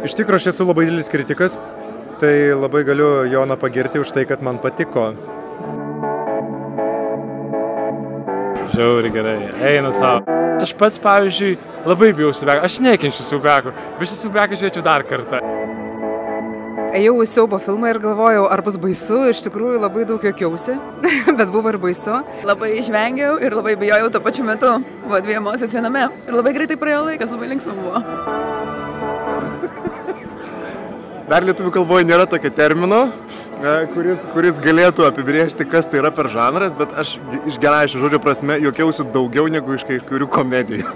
Iš tikrųjų, aš esu labai didelis kritikas, tai labai galiu Joną pagirti už tai, kad man patiko. Žiauriai gerai, eina savo. Aš pats, pavyzdžiui, labai bijau siaubiakų. Aš nekenčiu siaubiakų, bet šį siaubiaką žiūrėčiau dar kartą. Ėjau į siaubo filmą ir galvojau, ar bus baisu, iš tikrųjų labai daug juokiausi, bet buvo ir baisu. Labai išvengiau ir labai bijojau tuo pačiu metu. Buvo dvi emocijos viename ir labai greitai praėjo laikas, labai linksma buvo. Dar lietuvių kalboje nėra tokio termino, kuris galėtų apibrėžti, kas tai yra per žanras, bet aš iš gerąjį žodžio prasme juokiausi daugiau negu iš kai kurių komedijų.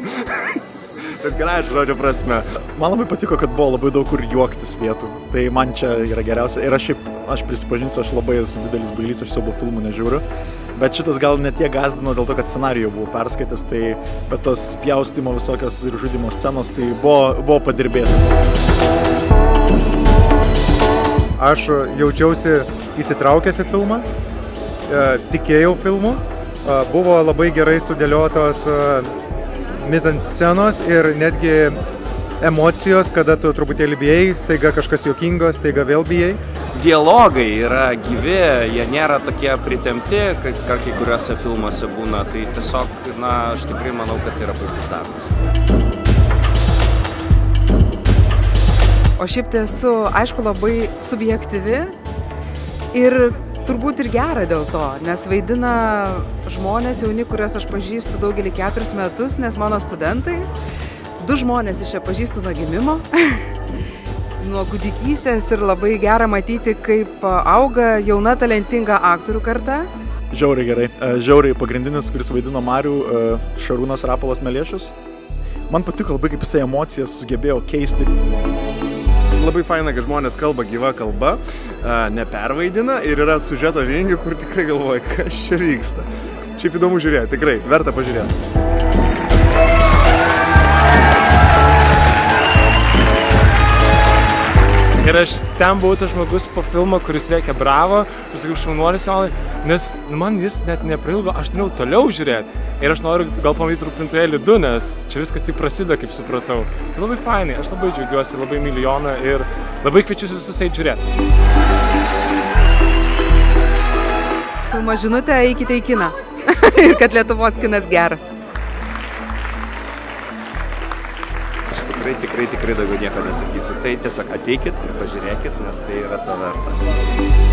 Bet gerąjį žodžio prasme. Man labai patiko, kad buvo labai daug kur juoktis vietų. Tai man čia yra geriausia. Ir aš prisipažinsiu, aš labai esu didelis bailys, aš siaubo filmų nežiūriu. Bet šitas gal ne tiek gąsdino dėl to, kad scenarijų buvau perskaitęs, bet tos pjaustimo visokios ir žudimo scenos, tai buvo padirbėta. Aš jaučiausi įsitraukęs į filmą, tikėjau filmu, buvo labai gerai sudėliotos mizanscenos ir netgi emocijos, kada tu truputėlį bijai, staiga kažkas juokingo, staiga vėl bijai. Dialogai yra gyvi, jie nėra tokie pritempti, kai kuriuose filmuose būna, tai tiesiog, aš tikrai manau, kad tai yra puikus darbas. O šiaip tai esu, aišku, labai subjektyvi ir turbūt ir gera dėl to, nes vaidina žmonės jauni, kuriuos aš pažįstu daugelį 4 metus, nes mano studentai, 2 žmonės iš čia pažįstu nuo gimimo, nuo kūdikystės ir labai gera matyti, kaip auga jauna talentinga aktorių karta. Žiauriai gerai. Žiauriai pagrindinis, kuris vaidino Marių, Šarūnas Rapolas Meliešius. Man patiko labai, kaip jisai emocijas sugebėjo keisti. Labai faina, kad žmonės kalba gyva kalba, nepervaidina ir yra siužeto vingių, kur tikrai galvoja, kas čia vyksta. Šiaip įdomu žiūrėti, tikrai, verta pažiūrėti. Ir aš ten buvau tas žmogus po filmo, kuris reikia bravo, ir sakiau, šaunuolis Jonai, nes man jis net neprailgo, aš norėjau toliau žiūrėti. Ir aš noriu gal pamatyti Rūpintojėlį 2, nes čia viskas tik prasideda, kaip supratau. Tai labai fainai, aš labai džiaugiuosi, labai myliu Joną ir labai kviečiu visus eiti žiūrėti. Filmo žinutę, eikite į kiną. Ir kad Lietuvos kinas geras. Aš tikrai daugiau nieko nesakysiu. Tai tiesiog ateikit ir pažiūrėkit, nes tai yra to verta.